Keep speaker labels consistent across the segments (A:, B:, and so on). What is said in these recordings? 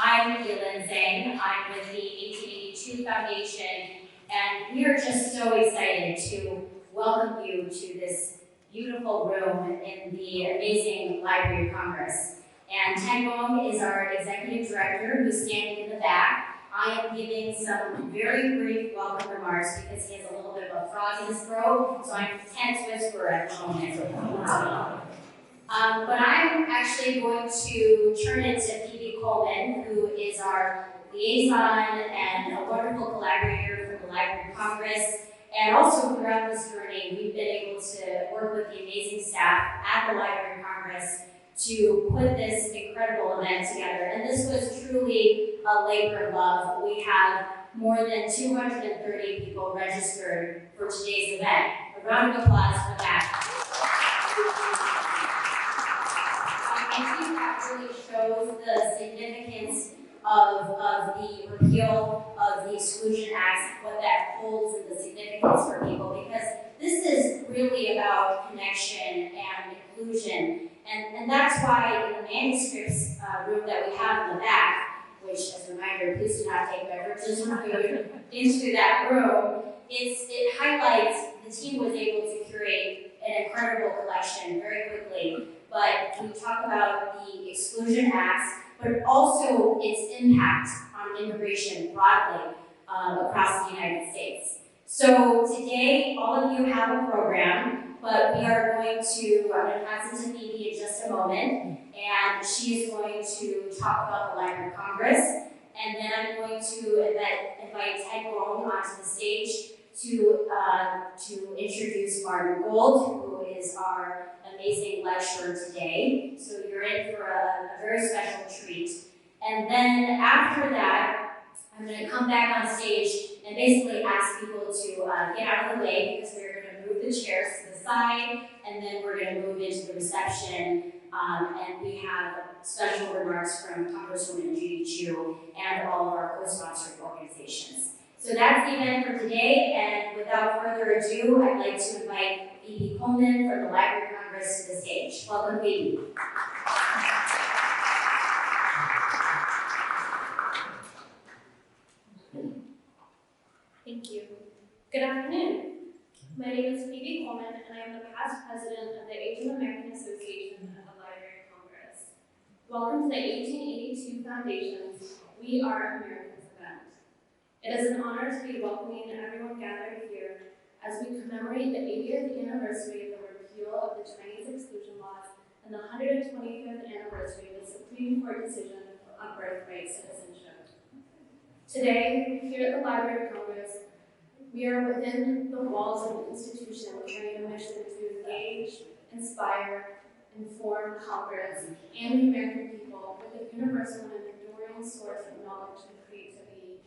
A: I'm Yelin Zhang. I'm with the 1882 Foundation, and we are just so excited to welcome you to this beautiful room in the amazing Library of Congress. And Tang Gong is our executive director who's standing in the back. I am giving some very brief welcome remarks because he has a little bit of a frog in his throat, so I'm tense whisperer at the moment. But I'm actually going to turn it to Phoebe Coleman, who is our liaison and a wonderful collaborator for the Library of Congress. And also throughout this journey, we've been able to work with the amazing staff at the Library of Congress to put this incredible event together. And this was truly a labor of love. We have more than 230 people registered for today's event. A round of applause for that. I think that really shows the significance of the repeal of the Exclusion Act, what that holds and the significance for people, because this is really about connection and inclusion. And that's why in the manuscripts room that we have in the back, which as a reminder, please do not take beverages or food into that room, it highlights the team was able to curate an incredible collection very quickly. But we talk about the Exclusion Acts, but also its impact on immigration broadly across the United States. So today, all of you have a program, but we are I'm going to pass it to Phoebe in just a moment, and she is going to talk about the Library of Congress, and then I'm going to invite Ted Wong onto the stage to introduce Martin Gold, who is our amazing lecturer today. So you're in for a very special treat. And then after that, I'm going to come back on stage and basically ask people to get out of the way because we're going to move the chairs to the side, and then we're going to move into the reception. And we have special remarks from Congresswoman Judy Chu and all of our co-sponsored organizations. So that's the event for today, and without further ado, I'd like to invite Phoebe Coleman from the Library of Congress to the stage. Welcome, Phoebe.
B: Thank you. Good afternoon. My name is Phoebe Coleman, and I am the past president of the Asian American Association at the Library of Congress. Welcome to the 1882 Foundation's We Are Americans event. It is an honor to be welcoming everyone gathered here as we commemorate the 80th anniversary of the repeal of the Chinese Exclusion Laws and the 125th anniversary of the Supreme Court decision on birthright citizenship. Today, here at the Library of Congress, we are within the walls of an institution carrying a mission to engage, inspire, inform Congress and the American people with a universal and enduring source of knowledge and creativity.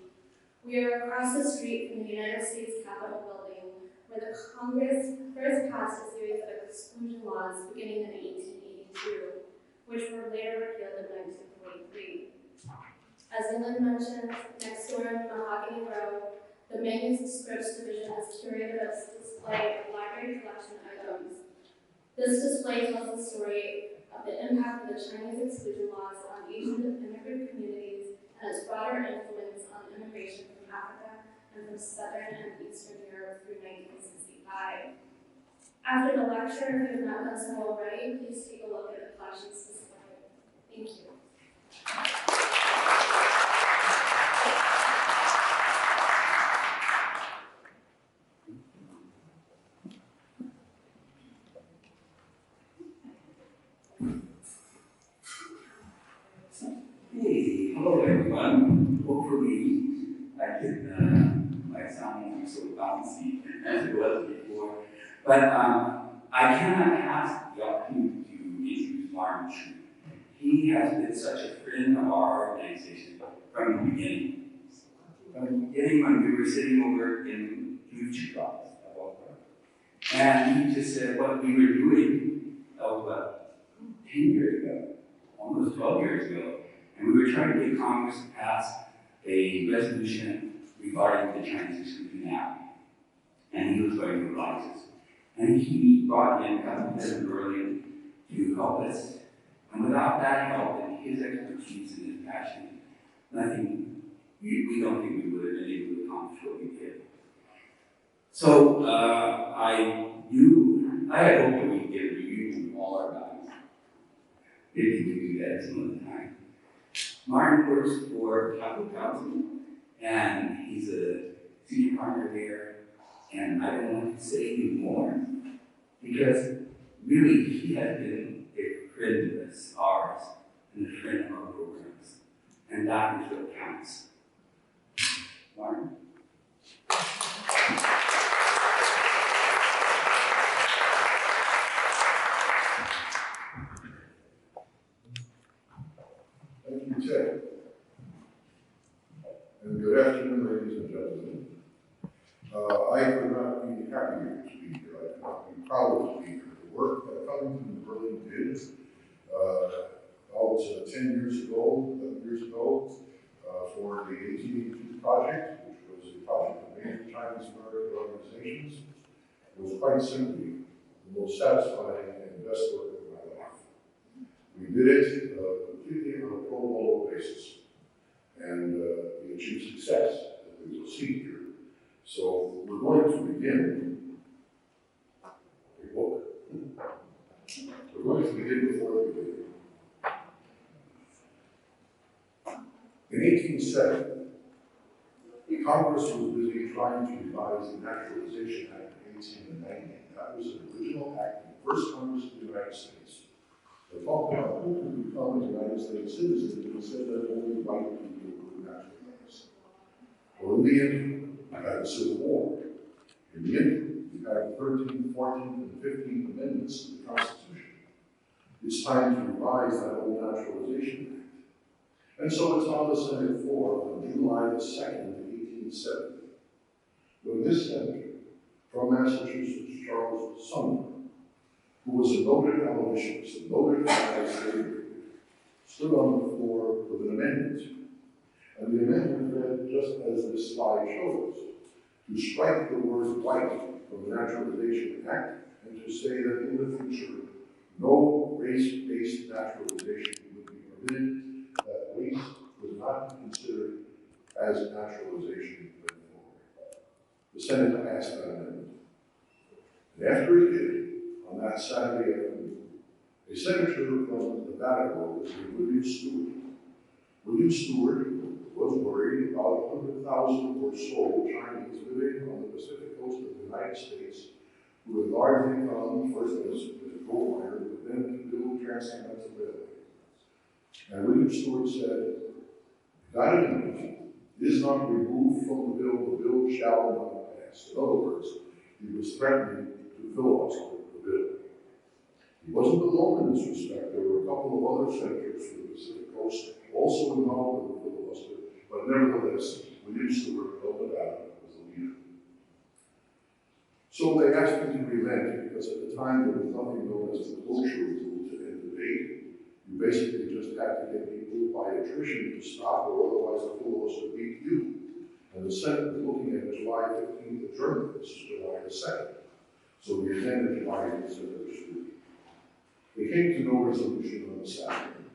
B: We are across the street from the United States Capitol building, where the Congress first passed a series of exclusion laws beginning in 1882, which were later repealed in 1943. As Yelin mentioned, next door in Mahogany Row, the Manuscripts Division has curated a display of library collection items. This display tells the story of the impact of the Chinese exclusion laws on Asian immigrant communities and its broader influence on immigration from Africa and from Southern and Eastern Europe through 1965. After the lecture, if you have not done so already, please take a look at the collections display. Thank you.
C: Hey, hello everyone. Hopefully I can, my sound won't be so bouncy as it was before. But I cannot pass the opportunity to introduce Martin Chu. He has been such a friend of our organization from the beginning. From the beginning when we were sitting over in Judy's office, and he just said what we were doing, 10 years ago, almost 12 years ago. And we were trying to get Congress to pass a resolution regarding the Chinese Exclusion Act. And he was going to revise this. And he brought in Congresswoman Judy to help us. And without that help and his expertise and his passion, nothing, we don't think we would have been able to accomplish what we did. So I had hoped that we'd get a reunion of all our guys. Maybe we do that some other time. Martin works for Capital Council, and he's a senior partner there, and I don't want to say anymore, because really he has been a friend of ours, and a friend of our programs, and that is what counts. Martin?
D: Thank you, Ted. And good afternoon, ladies and gentlemen. I could not be happier to be here. I could not be prouder to be here. The work that Covington Burling did about 10 years ago, 11 years ago, for the 1882 project, which was a project of major Chinese American organizations, was quite simply the most satisfying and best work of my life. We did it completely on a pro bono basis, and we achieved success, as we will see here. So we're going to begin a book. We're going to begin before the beginning. In 1870, Congress was busy trying to revise the Naturalization Act of 1890. That was an original act in the first Congress of the United States. They talked about who could become a United States citizen, and said that only white people could naturalize. Well, in the end, we had the Civil War. In the end, we had the 13th, 14th, and 15th Amendments to the Constitution. It's time to revise that old Naturalization Act. And so it's on the Senate floor on July the 2nd, 1870, when this senator from Massachusetts, Charles Sumner, who was a noted abolitionist, a noted anti-slavery, stood on the floor with an amendment. And the amendment read just as this slide shows, to strike the word white from the Naturalization Act and to say that in the future, no race-based naturalization would be permitted, that race was not considered as naturalization going forward. The Senate passed that amendment. And after it did, on that Saturday afternoon, a senator from Nevada was named William Stewart. William Stewart was worried about 100,000 or so Chinese living on the Pacific coast of the United States who had largely come first as gold miners, but then to build transcontinental railway. And William Stewart said, that amendment is not removed from the bill shall not pass. In other words, he was threatening to filibuster the bill. He wasn't alone in this respect. There were a couple of other senators from the Pacific coast also involved in the filibuster, but nevertheless, William Stewart of Nevada was the leader. So they asked him to relent because at the time there was nothing known as the closure rule to end debate. You basically just had to get people by attrition to stop, or otherwise the filibuster beat you. And the Senate was looking at a July 15th adjournment. This is July the 2nd. So we attended July the 2nd. They came to no resolution on the Saturday.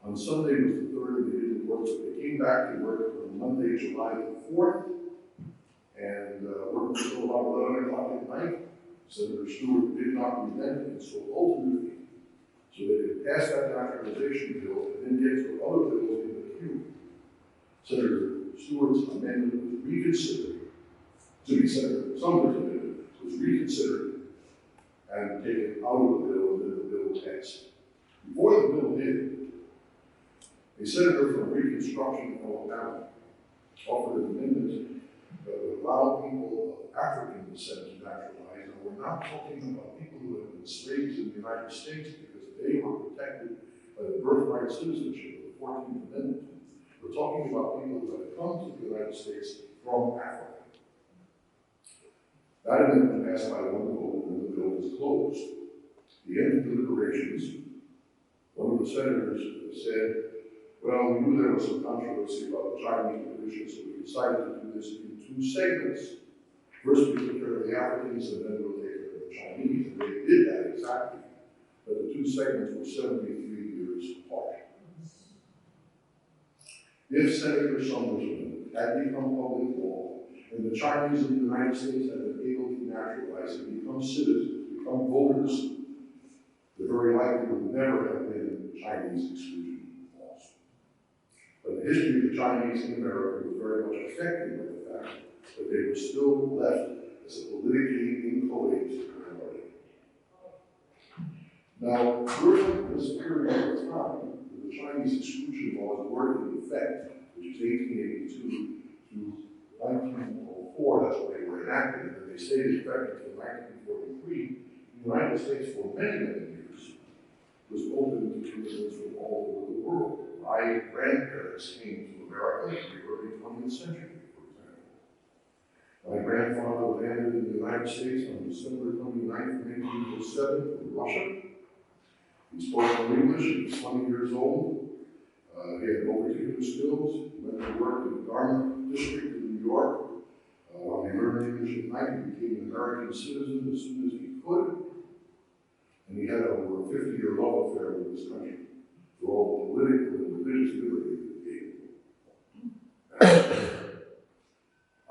D: On Sunday was the 3rd, they didn't work, but they came back to work on Monday, July the 4th, and worked until about 11 o'clock at night. Senator Stewart did not relent, and so ultimately, so they could pass that naturalization bill and then get to other bills in the queue. Senator Stewart's amendment was reconsidered, to be Senator Sumner's amendment was reconsidered and taken out of the bill, and then the bill passed. Before the bill did, a senator from Reconstruction, Alabama, offered an amendment that would allow people of African descent to naturalize. And we're not talking about people who have been slaves in the United States because they were protected by the birthright citizenship of the 14th Amendment. We're talking about people who have come to the United States from Africa. That amendment passed by one vote, and the bill was closed. At the end of deliberations, one of the senators said, well, we knew there was some controversy about the Chinese provision, so we decided to do this in 2 segments. First, we took care of the Africans, and then we'll take care of the Chinese. And they did that exactly. But the 2 segments were 73 years apart. if Senator Sumner's amendment had become public law, and the Chinese in the United States had been able to naturalize and become citizens, become voters, there very likely would never have been Chinese exclusion laws. But the history of the Chinese in America was very much affected by the fact that they were still left as a politically inchoate minority. Now, during this period of time, the Chinese exclusion laws were in effect, which is 1882 to 1904, that's when they were enacted, and they stayed effective until 1943. The United States, for many, many years, was open to immigrants from all over the world. My grandparents came to America in the early 20th century, for example. My grandfather landed in the United States on December 29th, 1907 from Russia. He spoke English, he was 20 years old. He had no particular skills. He went to work in the garment district in New York. While he learned English at night, he became an American citizen as soon as he could. And he had over a 50-year love affair with this country for all the political and religious liberty that it gave him.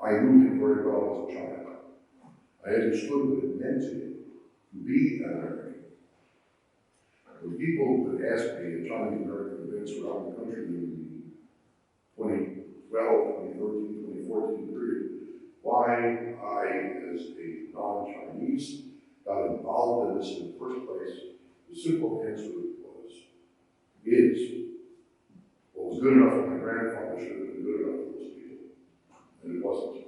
D: I knew him very well as a child. I understood what it meant to him to be an American. When people would ask me at Chinese American events around the country in the 2012, 2013, 2014 period, why I, as a non-Chinese, got involved in this in the first place, the simple answer is, what was good enough for my grandfather should have been good enough for those people. And it wasn't,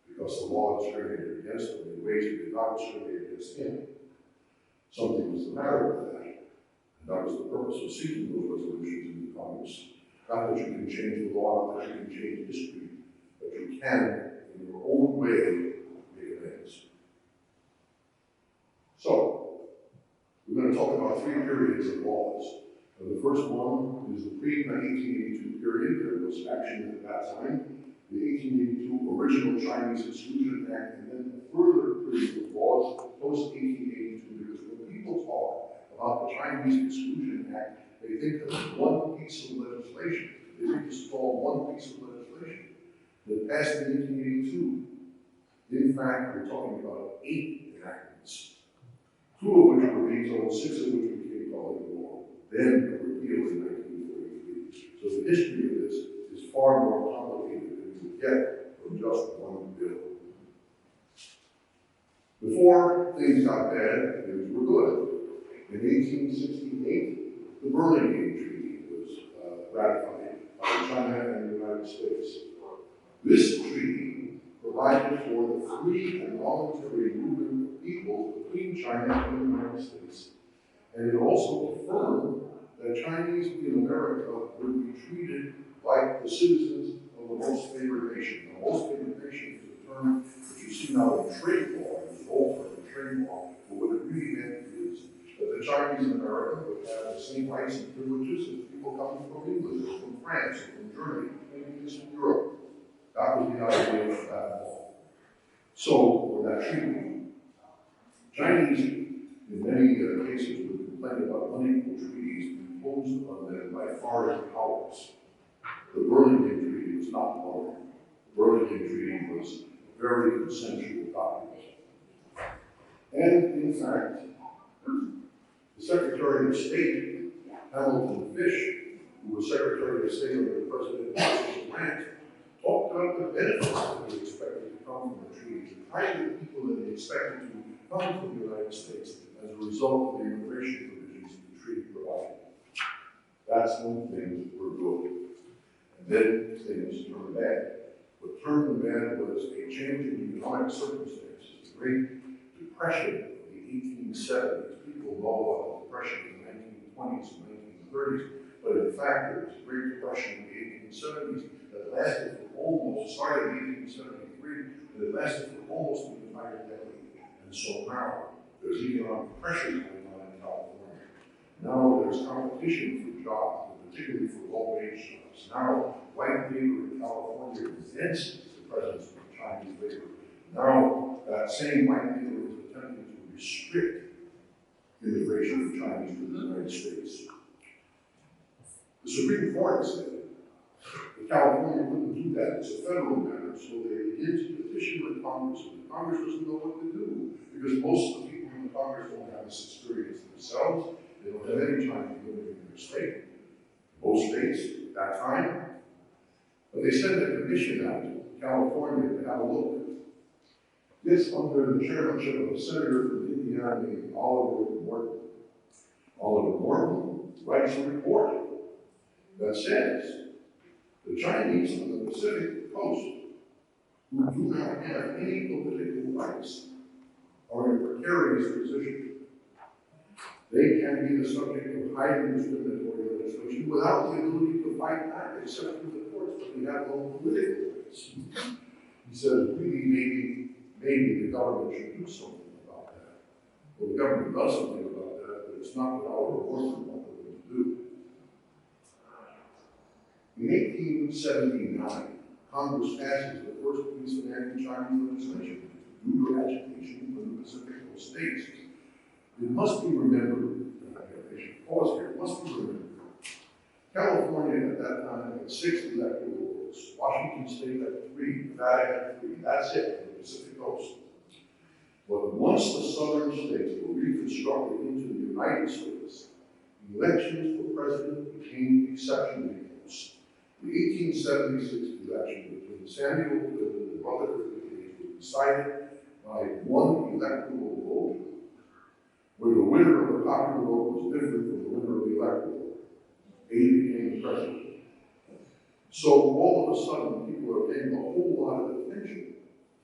D: because the law discriminated against them in ways it did not discriminate against him. Something was the matter with that. And that was the purpose of seeking those resolutions in the Congress. Not that you can change the law, not that you can change history, but you can, in your own way, make amends. So, we're going to talk about three periods of laws. The first one is the pre-1882 period. There was action at that time. The 1882 original Chinese Exclusion Act, and then a further period of laws post-1882, because when people talk about the Chinese Exclusion Act, they think of one piece of legislation. They think it's called one piece of legislation that passed in 1882. In fact, we're talking about 8 enactments, 2 of which were vetoed, 6 of which became public law, then a repeal in 1943. So the history of this is far more complicated than you get from just one bill. Before things got bad, things were good. In 1868, the Burlingame Treaty was ratified by China and the United States. This treaty provided for the free and voluntary movement of people between China and the United States. And it also affirmed that Chinese in America would be treated like the citizens of the most favored nation. The most favored nation is a term that you see now in trade law, it's an old term in trade law, but what it really meant is that the Chinese in America would have the same rights and privileges as people coming from England, or from France, or from Germany, maybe just from Europe. That was the idea of that law. So, for that treaty, Chinese, in many cases, would complain about unequal treaties imposed on them by foreign powers. The Burlingame Treaty was not one of them. The Burlingame Treaty was a very consensual document. And, in fact, the Secretary of State, Hamilton Fish, who was Secretary of State under President Jefferson Building, talked about the benefits that they expected to come from the treaty, the kind of people that they expected to come from the United States as a result of the immigration provisions that the treaty provided. That's when things were good. And then things turned bad. What turned them bad was a change in economic circumstances. The Great Depression of the 1870s. People know about the Depression in the 1920s and 1930s, but in fact, there was a Great Depression in the 1870s that lasted for almost, started in 1873, and it lasted for almost an entire decade. And so now, there's economic pressure going on in California. Now there's competition for jobs, and particularly for low-wage jobs. Now, white labor in California resents the presence of Chinese labor. Now, that same white labor is attempting to restrict immigration of Chinese to the United States. The Supreme Court said, the But California wouldn't do that. It's a federal matter, so they begin to petition the Congress, and the Congress doesn't know what to do, because most of the people in the Congress don't have this experience themselves. They don't have any Chinese living in their state. Most states at that time. But they sent a commission out to California to have a look. This under the chairmanship of a senator from Indiana named Oliver Morton. Oliver Morton writes a report that says the Chinese on the Pacific coast who do not have any political rights are in a precarious position. They can be the subject of highly discriminatory legislation without the ability to fight back except through the courts, but they have no political rights. He says, really, maybe the government should do something about that. Well, the government does something about that, but it's not what our Morton wanted them to do. In 1879, Congress passes the first piece of anti-Chinese legislation due to agitation from the Pacific Coast states. It must be remembered, I should pause here, it must be remembered, California at that time had 6 electoral votes, Washington State had 3, Nevada had 3, that's it on the Pacific Coast. But once the southern states were reconstructed into the United States, elections for president became exceptionally close. The 1876 election between Samuel Clinton and Rutherford McKay was decided by 1 electoral vote, where the winner of the popular vote was different from the winner of the electoral vote. Abe became president. So all of a sudden, people are paying a whole lot of attention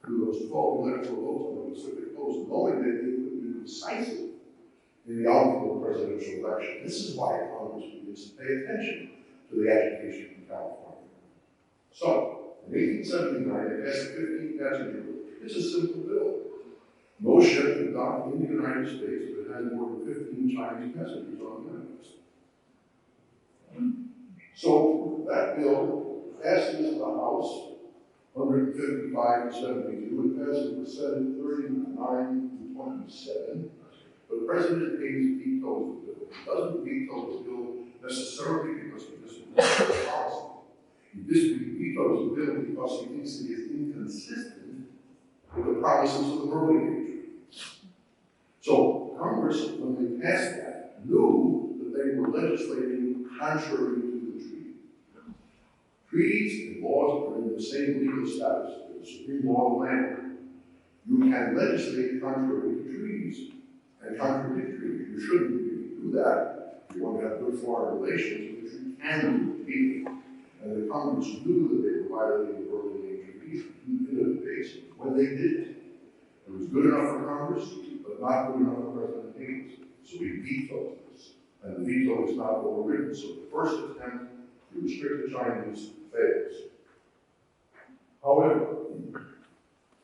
D: to those 12 electoral votes on the Pacific Coast, knowing that they would be decisive in the outcome of the presidential election. This is why Congress begins to pay attention to the agitation in California. So, in 1879, they passed a 15-passenger bill. It's a simple bill. No ship can dock in the United States if it has more than 15 Chinese passengers on the list. So that bill passes the House 155 to 72. It passes the Senate 39 to 27. But President Hayes vetoes the bill. He doesn't veto the bill necessarily because he disagrees with the policy. He vetoes the bill because he thinks it is inconsistent with the promises of the Building Age. So Congress, when they passed that, knew that they were legislating contrary to the treaty. Treaties and laws are in the same legal status as the supreme law of the land. You can legislate contrary to treaties and contradict treaties. You shouldn't really do that if you want to have good foreign relations, but you can do it. And the Congress knew that they were violating the Building Age treaties in the debates when they did it. It was good enough for Congress, but not good enough for President Hayes. So he vetoed this. And the veto is not overridden. So the first attempt to restrict the Chinese fails. However,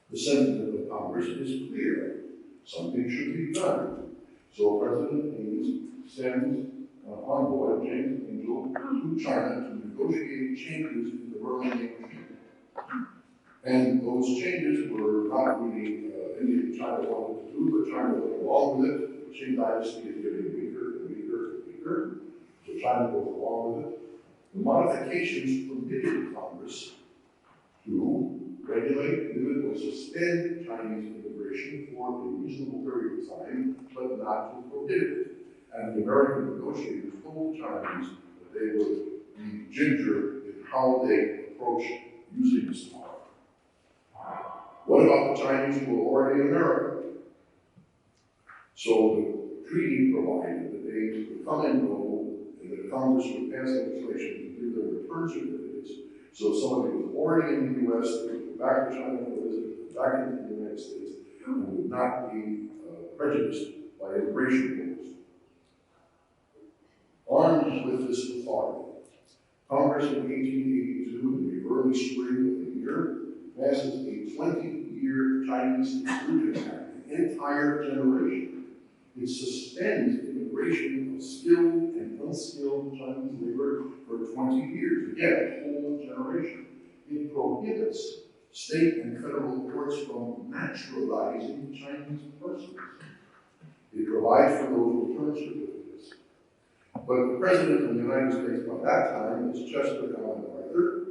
D: the sentiment of Congress is clear. Something should be done. So President Hayes sends envoy James Angel to China to negotiate changes in the Berlin Treaty. And those changes were not really anything China wanted to do, but China went along with it. The Qing dynasty is getting weaker and weaker and weaker, so China goes along with it. The modifications permitted Congress to regulate, limit, or suspend Chinese immigration for a reasonable period of time, but not to prohibit it. And the American negotiators told Chinese that they would be ginger in how they approach using this power. What about the Chinese who were already in America? So the treaty provided that they would come and go, and that Congress would pass legislation to give them return certificates. So if somebody was already in the U.S., they would go back to China for a visit, back into the United States, and would not be prejudiced by immigration rules. Armed with this authority, Congress in 1882, in the early spring of the year, passes a 20-year Chinese Exclusion Act, an entire generation. It suspends immigration of skilled and unskilled Chinese labor for 20 years. Again, a whole generation. It prohibits state and federal courts from naturalizing Chinese persons. It provides for those return certificates. But the President of the United States by that time is Chester Alan Arthur,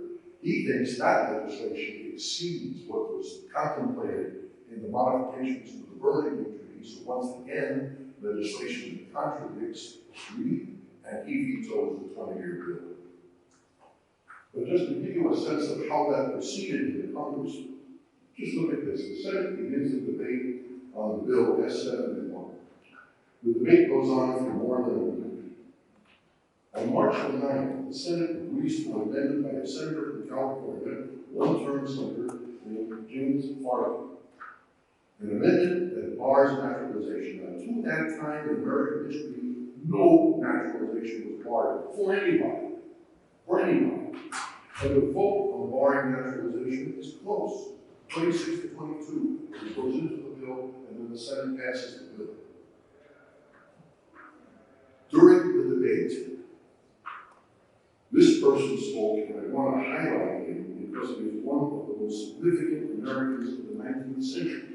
D: He thinks that legislation exceeds what was contemplated in the modifications to the Burlington Treaty. So once again, legislation that contradicts the treaty, and he vetoes the 20-year bill. But just to give you a sense of how that proceeded in the Congress, just look at this. The Senate begins the debate on the bill S-71. The debate goes on for more than a week. On March 9th, the Senate agrees to an amendment by a senator from California, one-term senator named James Farley. An amendment that bars naturalization. Now, to that time in American history, no naturalization was barred for anybody. For anybody. And the vote on barring naturalization is close. 26 to 22. It goes into the bill, and then the Senate passes the bill. During the debate, this person spoke, and I want to highlight him because he is one of the most significant Americans of the 19th century.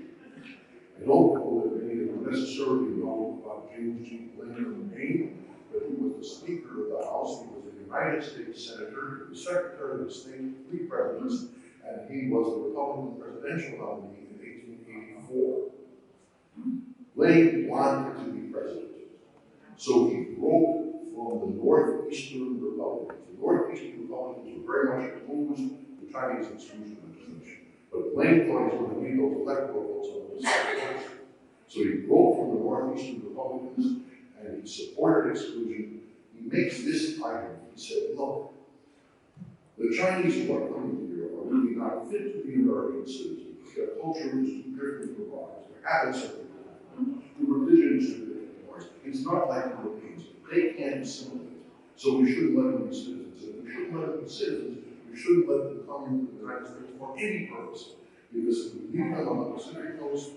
D: I don't know that many of you necessarily know about James G. Blaine in the name, but he was the Speaker of the House, he was a United States Senator, he was Secretary of State for 3 presidents, and he was the Republican presidential nominee in 1884. Blaine wanted to be president, so he broke from the Northeastern Republicans. The Northeastern Republicans were very much opposed to Chinese exclusion legislation. But Blaine thought he was going to need those electoral votes on the Pacific Coast. So he broke from the Northeastern Republicans and he supported exclusion. He makes this argument. He said, look, the Chinese who are coming here are really not fit to be American citizens. Their culture is too different from ours. Their habits are different. The religion is too different from ours. It's not like Europeans. They can't assimilate. So we shouldn't let them be citizens. And if we shouldn't let them be citizens, we shouldn't let them come into the United States for any purpose. Because if we leave them on the Pacific Coast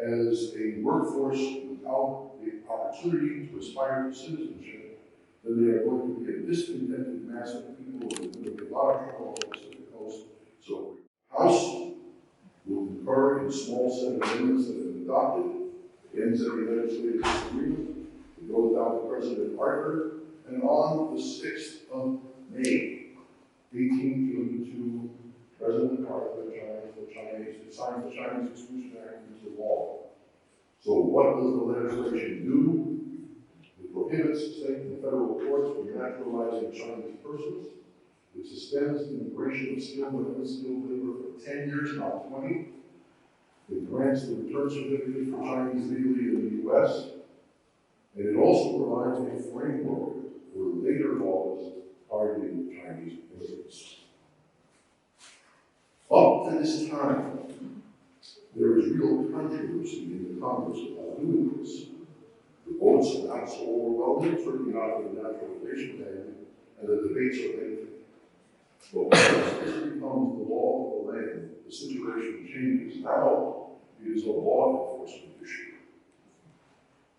D: as a workforce without the opportunity to aspire to citizenship, then they are going to be a discontented mass of people who are going to be a lot of trouble on the Pacific Coast. So the House will concur in small set of amendments that have been adopted. It ends at the legislative disagreement. It goes down to President Harper. And on the 6th of May, 1882, President Harper signs the Chinese Exclusion Act into law. So what does the legislation do? It prohibits state and federal courts from naturalizing Chinese persons. It suspends immigration of skilled and unskilled labor for 10 years, not 20. It grants the return certificate for Chinese legally in the U.S. And it also provides a framework for later laws targeting Chinese immigrants. Up to this time, there is real controversy in the Congress about doing this. The votes are not so overwhelming, certainly not for the naturalization end, and the debates are lengthy. But once this becomes the law of the land, the situation changes. Now it is a law enforcement issue.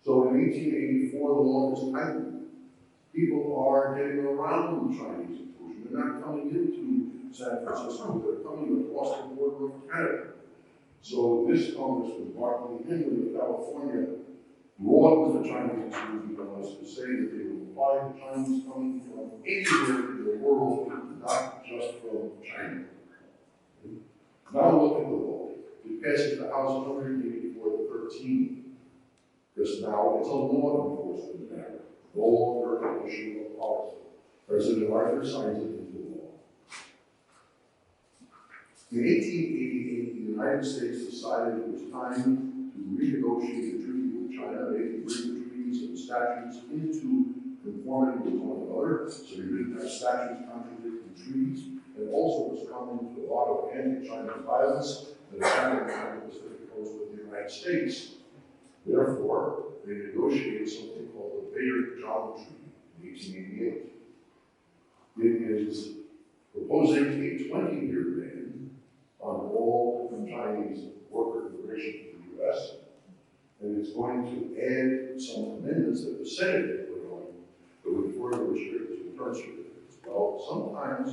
D: So in 1884, the law is tightened. People are getting around Chinese inclusion. They're not coming into San Francisco, they're coming across the border of Canada. So this Congressman, Barclay Henry of California, broadened the Chinese exclusion laws to say that they would apply to Chinese coming from anywhere in the world, not just from China. Now look at the law. It passes the House 184 to 13. Because now it's a law enforcement matter, no longer an issue of policy. President Arthur signs it into law. In 1888, the United States decided it was time to renegotiate the treaty with China. They could bring the treaties and statutes into conformity with one another, so you didn't have statutes contradicting treaties. It also was coming to a lot of anti-China violence that happened on the Pacific Coast of the United States. Therefore, they negotiated something called the Bayard-John Treaty in 1888. It is proposing a 20-year ban on all Chinese worker immigration to the U.S., and it's going to add some amendments that the Senate had put on that would further restrict the return certificates. Well, sometimes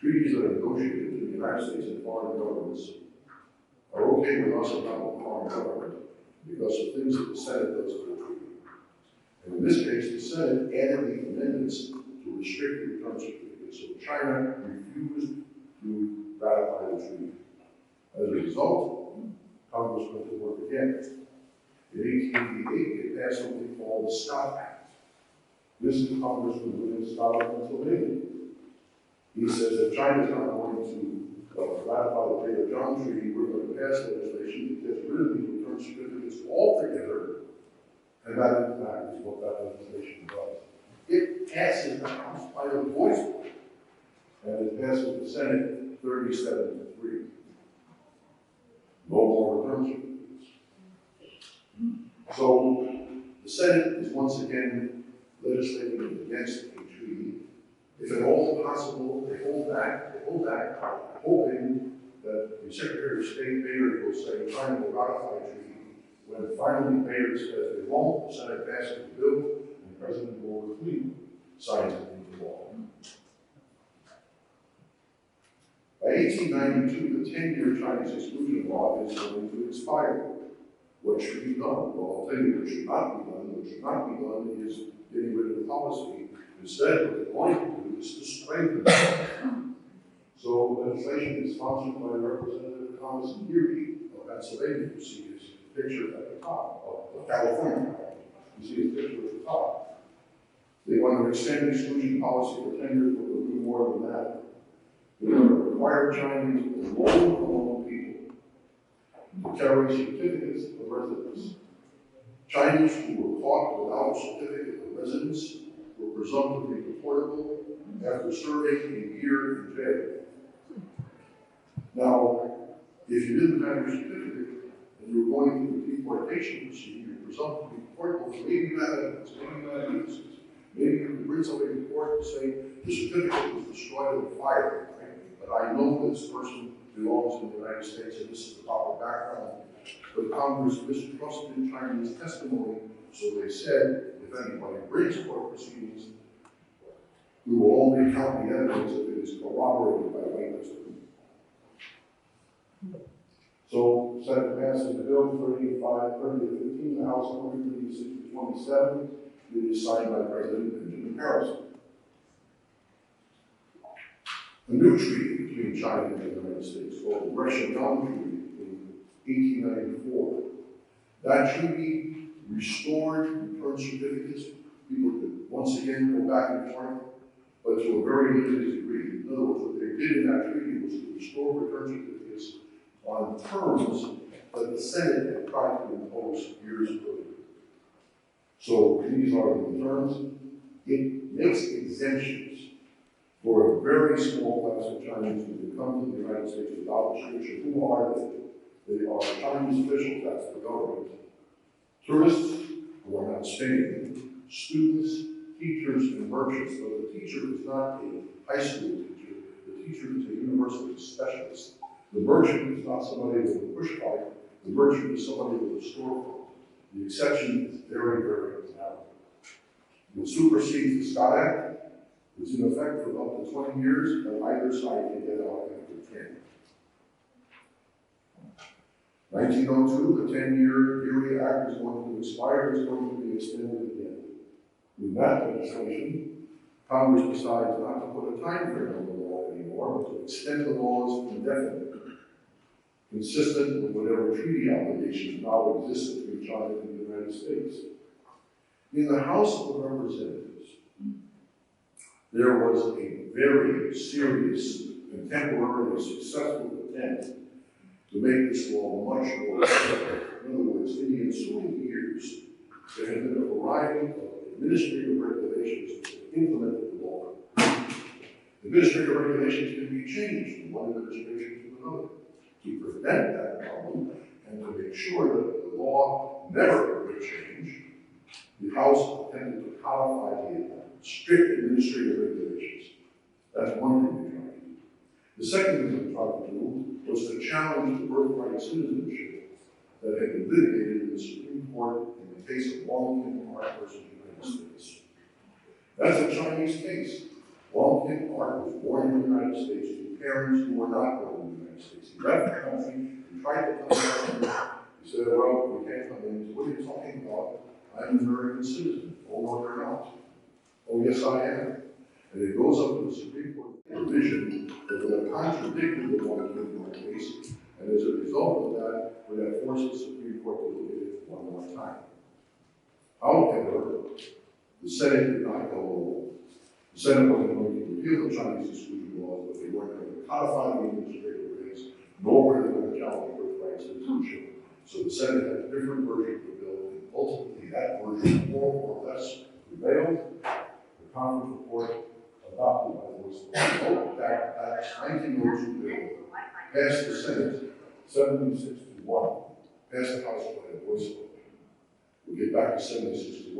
D: treaties that are negotiated between the United States and foreign governments are okay with us and not with foreign government because of things that the Senate does to the treaty. And in this case, the Senate added the amendments to restrict the return certificate certificate. So China refused to ratify the treaty. As a result, Congress went to work again. In 1888, it passed something called the Scott Act. This is Congressman William Scott of Pennsylvania. He says if China's not going to ratify the Taylor John Treaty, we're going to pass legislation that gets rid of these return certificates altogether, and that in fact is what that legislation does. It passes the House by a voice vote, and it passes the Senate 37-3. No more return certificates. So the Senate is once again legislating against a treaty. If at all possible, they hold back, hoping that the Secretary of State Bayard will say China will ratify a treaty. When finally Bayard says they won't, the Senate passes the bill, and President Cleveland signs it into law. By 1892, the 10-year Chinese exclusion law is going to expire. What should be done? Well, I'll tell you what should not be done. What should not be done is getting rid of the policy. Instead, what they're going to do is to strengthen it. So legislation is sponsored by Representative Thomas Geary of Pennsylvania. You see his picture at the top of California. You see his picture at the top. They want to extend exclusion policy for 10 years, but they'll do more than that. They're going to require Chinese alone people to carry certificates of residence. Chinese who were caught without a certificate of residence were presumptively deportable after serving a year in jail. Now, if you didn't have your certificate and you were going through the deportation procedure, you're presumptively deportable, so maybe you had evidence, maybe you had evidence. Maybe you could bring somebody to court and say, the certificate was destroyed in a fire, right? But I know this person belongs in the United States and this is the proper background. But Congress mistrusted Chinese testimony, so they said, if anybody brings court proceedings, we will only count the evidence if it is corroborated by witnesses. So, Senate passes the bill 30-15, the House 136-27. It is signed by President Benjamin Harrison. A new treaty between China and the United States called the Repeal Treaty in 1894. That treaty restored return certificates. People could once again go back and forth, but to a very limited degree. In other words, what they did in that treaty was to restore return certificates on terms that the Senate had tried to impose years earlier. So these are the terms. It makes exemptions for a very small class of Chinese who come to the United States without restriction. Who are they? They are Chinese officials, that's the government. Tourists who are not staying, students, teachers, and merchants. So the teacher is not a high school teacher. The teacher is a university specialist. The merchant is not somebody with a push cart. The merchant is somebody with a storefront. The exception is very, very narrow. It supersedes the Scott Act. It's in effect for up to 20 years, and either side can get out after 10. 1902, the 10-year Erie Act is going to expire. It's going to be extended again. With that legislation, Congress decides not to put a time frame on the law anymore, but to extend the laws indefinitely, consistent with whatever treaty obligations now exist between China and the United States. In the House of Representatives, there was a very serious and temporarily successful attempt to make this law much more effective. In other words, in the ensuing years, there had been a variety of administrative regulations that implemented the law. Administrative regulations can be changed from one administration to another. To prevent that problem and to make sure that the law never would change, the House attempted to codify the strict administrative regulations. That's one thing they tried to do. The second thing they tried to do was to challenge the birthright citizenship that had been litigated in the Supreme Court in the case of Wong Kim Ark versus the United States. That's a Chinese case. Wong Kim Ark was born in the United States to parents who were not born in the United States. He left the country, he tried to come back. He said, well, we can't come in. He said, what are you talking about? I'm an American citizen. Oh, no, you're not. Oh, yes, I am. And it goes up to the Supreme Court provision that would have contradicted the one in our case, and as a result of that, would have forced the Supreme Court to look at it one more time. However, the Senate did not go along. The Senate wasn't going to repeal the Chinese exclusion laws, but they weren't going to codify the administrative rights, nor were they going to challenge birthright citizenship. So the Senate had a different version of the bill, and ultimately that version more or less prevailed. The Congress report adopted by the voice of the vote. That 1902 bill passed the Senate 76-1, passed the House by a voice vote. We'll get back to 76-1.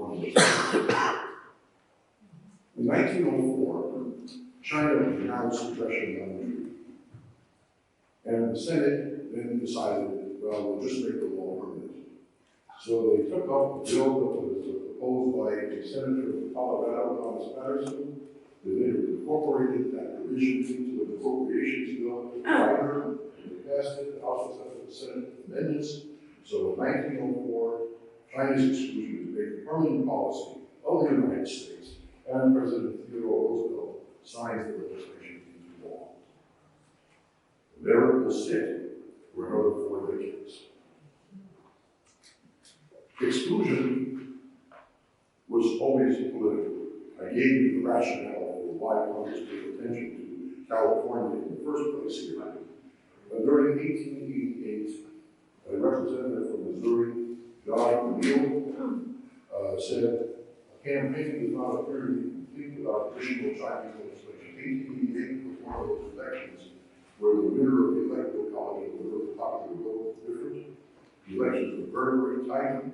D: In 1904, China announced suppression on the treaty. And the Senate then decided, well, we'll just make the law permanent. So they took up a bill that was proposed by a senator from Colorado, Thomas Patterson. They later incorporated that provision into an appropriations bill. And they passed it. The House was left with the Senate amendments. So in 1904, Chinese exclusion was made a permanent policy of the United States, and President Theodore Roosevelt signed the legislation into law. There it will sit for another 4 decades. Exclusion was always political. I gave you the rationale for why Congress paid attention to California in the first place here. During 1888, a representative from Missouri, Repeal, said, a campaign does not appear to be complete without additional Chinese legislation. 1888 was one of those elections where the winner of the electoral college and the winner of the popular vote was different. The elections were very, very tight.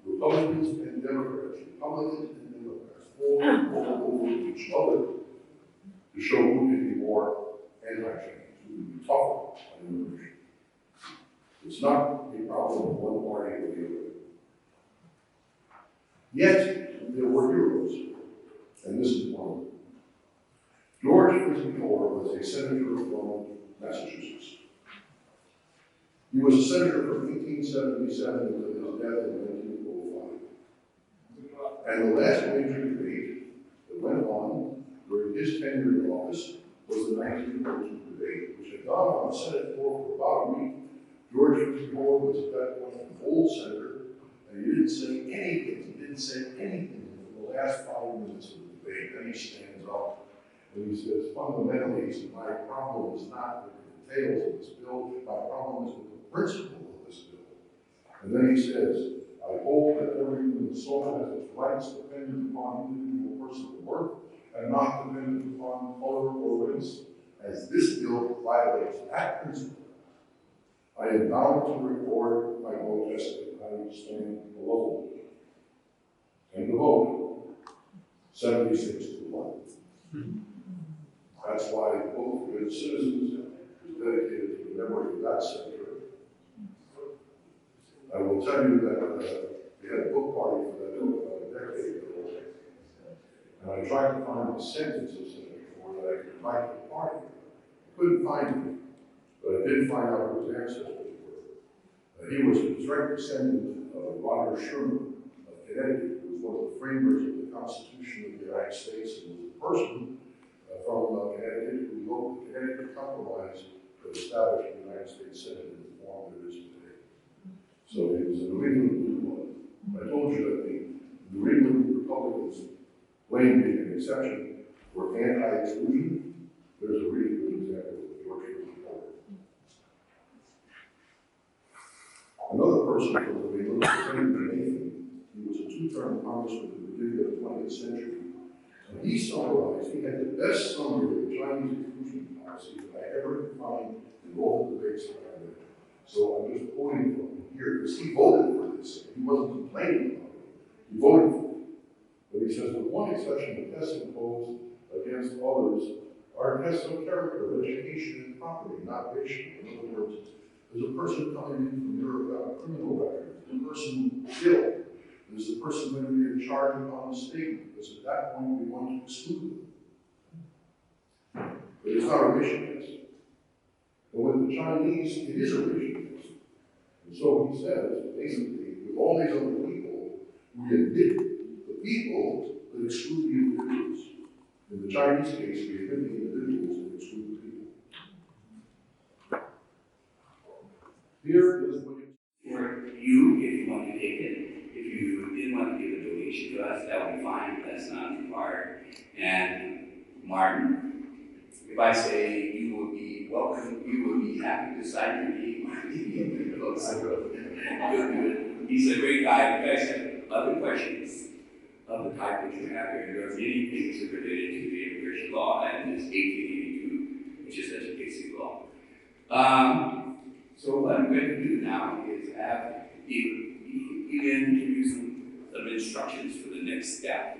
D: Republicans and Democrats all over each other to show who can be more anti-Chinese, who can be tougher on immigration. It's not a problem of one party or the other. Yet, there were heroes, and this is one of them. George Repeal was a senator from Massachusetts. He was a senator from 1877 until his death in 1905. And the last major debate that went on during his tenure in office was the 1902 debate, which had gone on the Senate floor for about a week. George Repeal was at that point an old senator, and he didn't say anything. He didn't say anything in the last 5 minutes of the debate. Then he stands up and he says, fundamentally, he said, my problem is not with the details of this bill, my problem is with the principle of this bill. And then he says, I hold that every human soul has its rights dependent upon individual personal worth and not dependent upon color or race. As this bill violates that principle, I am bound to record my own testament. I stand alone. And the vote, 76-1. That's why the vote for good citizens is dedicated to the memory of that senator. I will tell you that we had a book party for that about a decade ago, and I tried to find the sentence of Senator Ford that I could invite to the party. I couldn't find it, but I did find out who his ancestors were. He was a direct descendant of Roger Sherman of Connecticut, who was one of the framers of the Constitution of the United States, and was the person from Connecticut who wrote the Connecticut Compromise that established the United States Senate in the form that it is today. So he was a New England blue blood. I told you that the New England Republicans claimed being an exception for anti-exclusion. There's a really good example of George Repeal. Another person from New England was Senator Nathan. He was a two-term congressman at the beginning of the 20th century. And he summarized, he had the best summary of the Chinese exclusion policy that I ever could find in all the debates that I read. So I'm just quoting from him here, because he voted for this. He wasn't complaining about it. He voted for it. But he says, with one exception, the tests imposed against others are tests of character, education, and property, not patient. In other words, there's a person coming in from Europe without a criminal record. There's a person ill. There's the person going to be in charge upon the state, because at that point we want to exclude them. But it's not a racial test. And with the Chinese, it is a racial test. And so he says, basically, with all these other people, we admit the people that exclude the individuals. In the Chinese case, we admit the individuals and exclude the people. Here is what
C: For you, if you want to take it, if you didn't want to give a donation to us, that would be fine, that's not required. And Martin, if I say you will be welcome, you will be happy to sign your name. He's a great guy. You guys have other questions of the type that you have here. There are many things that are related to the immigration law and this 1882, which is such a basic law. So what I'm going to do now is have you begin to use some instructions for the next step.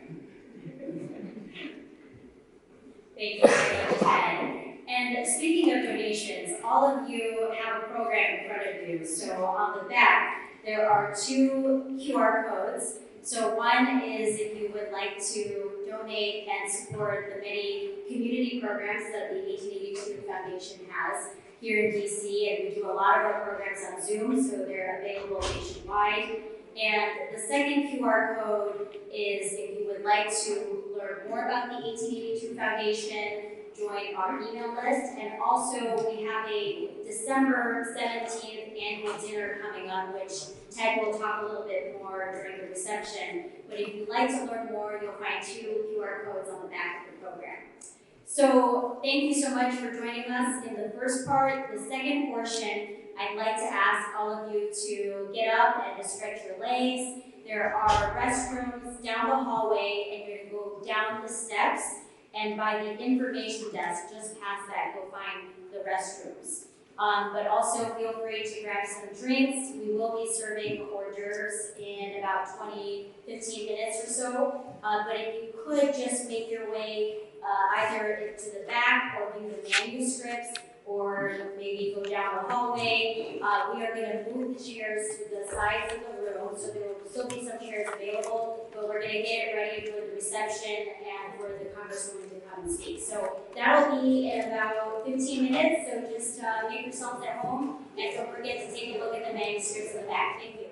A: Thank you very much, Ted. And speaking of donations, all of you have a program in front of you. So on the back, there are 2 QR codes. So one is if you would like to donate and support the many community programs that the 1882 Foundation has here in DC, and we do a lot of our programs on Zoom, so they're available nationwide. And the second QR code is if you would like to learn more about the 1882 Foundation, join our email list, and also we have a December 17th annual dinner coming up, which Ted will talk a little bit more during the reception. But if you'd like to learn more, you'll find 2 QR codes on the back of the program. So thank you so much for joining us in the first part. The second portion, I'd like to ask all of you to get up and to stretch your legs. There are restrooms down the hallway, and you're going to go down the steps, and by the information desk, just past that, you'll find the restrooms. But also feel free to grab some drinks. We will be serving hors d'oeuvres in about 15 minutes or so. But if you could just make your way either to the back or view the manuscripts, or maybe go down the hallway. We are going to move the chairs to the sides of the room, so there will still be some chairs available, but we're going to get it ready for the reception and for the Congresswoman to come and speak. So that'll be in about 15 minutes, so just make yourselves at home, and don't forget to take a look at the manuscripts in the back. Thank you.